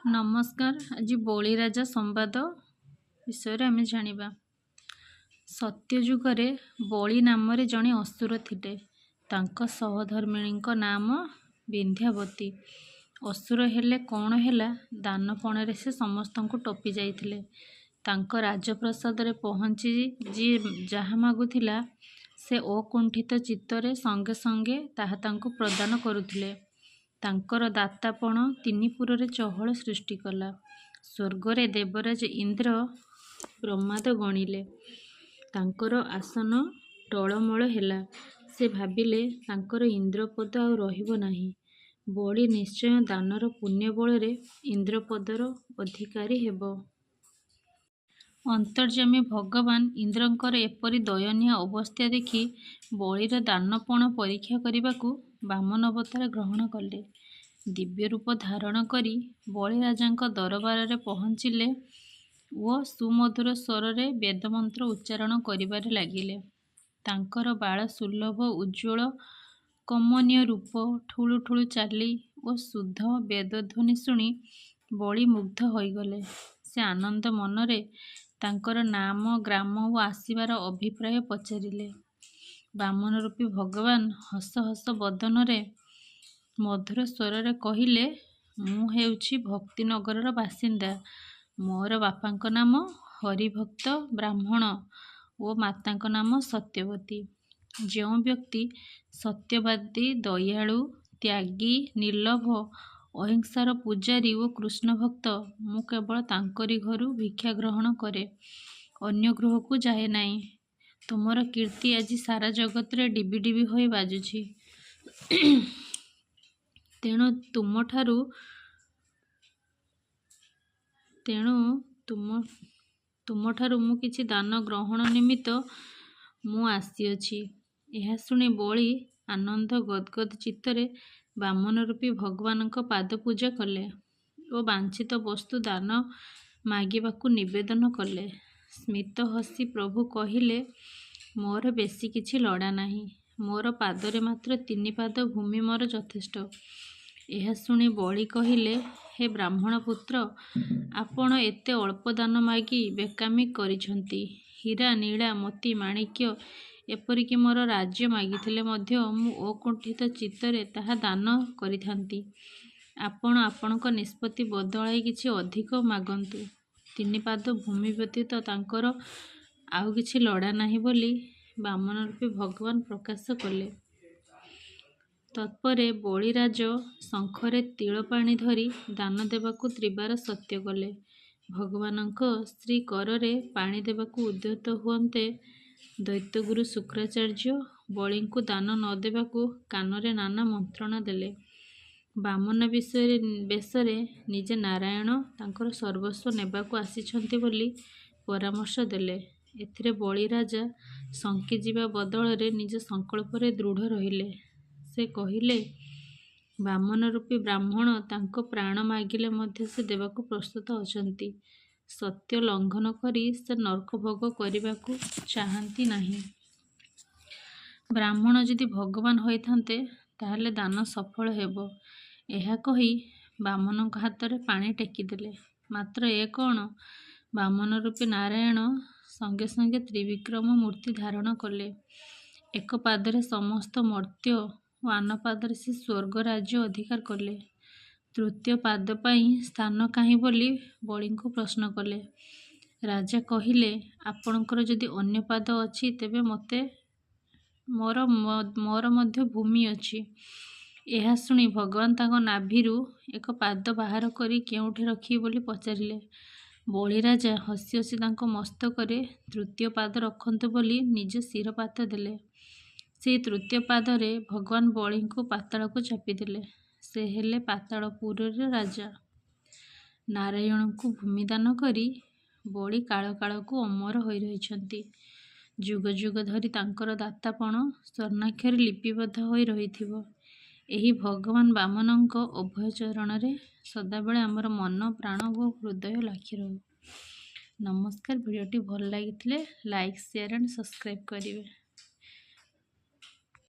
नमस्कार। आज बलिराजा संवाद विषय आम जानिबा। सत्ययुगरे बलि नाम जड़े असुर थिले। तांको सहधर्मिणी नाम विंध्यावती। असुर हेले कौन हैला, दानपण से समस्त को टपी जाइथिले। तांको राजप्रसाद रे पहुँची जी जहा मागुथिला से अकुंठित चित्तरे संगे संगे ताहा तांको प्रदान करुथिले। तांकर दातापण तीनिपुर चहल सृष्टि कला। स्वर्गरे देवराज इंद्र प्रमाद गणिले। तांकर आसन टळमळ हेला। से भाविले तांकर इंद्रपद आउ रहिब नाही। बलि निश्चय दानर पुण्य बଳରେ इंद्रपदर अधिकारी हेब। अंतर्यामी भगवान इंद्रंकर एपरि दयनीय अवस्था देखि बलिर दानपण परीक्षा करने वामन अवतार ग्रहण कले। दिव्य रूप धारण करी बलिराजांक दरबार रे पहुँचिले ओ सुमधुर स्वर रे वेदमंत्र उच्चारण करिबारे लागिले। तांकर बाळ सुलभ उज्ज्वल कमनीय रूप, ठुलु ठुलु चाली ओ शुद्ध वेदध्वनि शुणी बलि मुग्ध होइगले। से आनंद मनरे तांकर नाम, ग्राम ओ आसीबार अभिप्राय पचारिले। वामन रूपी भगवान हस हस बदन रे मधुर स्वर रे कहिले, मु हेउछि भक्तिनगर बासिंदा। मोर बापांक नाम हरिभक्त ब्राह्मण ओ मातांक नाम सत्यवती। जो व्यक्ति सत्यवादी, दयालु, त्यागी, निर्लोभ, अहिंसार पूजारी ओ कृष्ण भक्त, मु केवल तांकरी घरु भिक्षा ग्रहण करे, अन्य गृह को जाए नाही। तुमर कीर्ति आज सारा जगत रे डिबी डिबी होई बाजुछि। तेणु तुमठारु मु किछि दान ग्रहण निमित्त मु आसिअछि। यह शुणी बलि आनंद गदगद चित्तरे वामन रूपी भगवानक पाद पूजा कले ओ वांछित वस्तु दान मागिबाकू निवेदन कले। स्मित हसी प्रभु कहिले, मोर बेसी किछि लड़ा नाही। मोर पादरे मात्र 3 पाद भूमि मोर यथेष्ट। यह शुणी बलि कहिले, हे ब्राह्मण पुत्र, आपण एते अल्प दान मागी बेकामी करिछंती। हीरा, नीला, मोती, माणिक्य एपरिक मोर राज्य मागिथिले मध्य मु अकुंठित चित्तरे ताहा दान करिथांती। आपण आपणक निष्पत्ति बदलाई किछि अधिक मागंतु। 3 पाद भूमि व्यतीत तांकर आउ किछि लड़ा नाही बोली वामन रूपी भगवान प्रकाश कले। तत्परे बलिराज शंखरे तिल पानी धरी दान देवाकू त्रिबार सत्य कले। भगवानक श्री करे पानी देवाकू उद्यत हुअन्ते दैत्यगुरु शुक्राचार्य बलिंकु दान न देवाकू कानरे नाना मंत्रणा देले। वामन बेशरे निजे नारायण तांकर सर्वस्व नेबाकू आसिछन्ति बोली परामर्श देले। एथिरे बलिराजा शंकी जीवा बदଳରେ निज संकल्परे दृढ़ रहिले। से कहिले, वामन रूपी ब्राह्मण तांको प्राण मागिले मध्य से देवाकू प्रस्तुत अछंती। सत्य लंघन करी से नरक भोग करिबाकू चाहंती नाही। ब्राह्मण यदि भगवान होइथांते ताहले दान सफल हेबो। एहा कही वामनक हातरे पानी टेकीदेले। मात्र ए कौन, वामन रूपी नारायण संगे संगे त्रिविक्रम मूर्ति धारण कले। एक पादरे समस्त मर्त्य और आन पादरे से स्वर्ग राज्य अधिकार कले। तृतीय पाद पाई स्थान काहीं बोली बलिंको प्रश्न कले। राजा कहिले, आपणकर यदि अन्य पाद अछि तेबे मते मोर मध्य भूमि अछि। यह शुणी भगवान तांको नाभिरु एक पाद बाहर करी केउठे रखी बोली पचारिले। बलिराजा हसी हसी तांको मस्तकरे तृतीय पाद रखंतु बोली निजे शिरपात देले। से तृतीय पादरे भगवान बलिंको पाताल को चापिदेले। से हेले पातालपुरर राजा। नारायण को भूमिदान करी बलि काल काल को अमर होई रहिछंती। जुग जुग धरी तांकर दातापण स्वर्णाक्षर लिपिबद्ध होई रहिथिबो। एही भगवान वामनंक अभय चरण रे सदाबेले आमर मन, प्राण और हृदय लाखि रहु। नमस्कार। वीडियोटी भल लागिथिले लाइक, शेयर एंड सब्सक्राइब करिवे।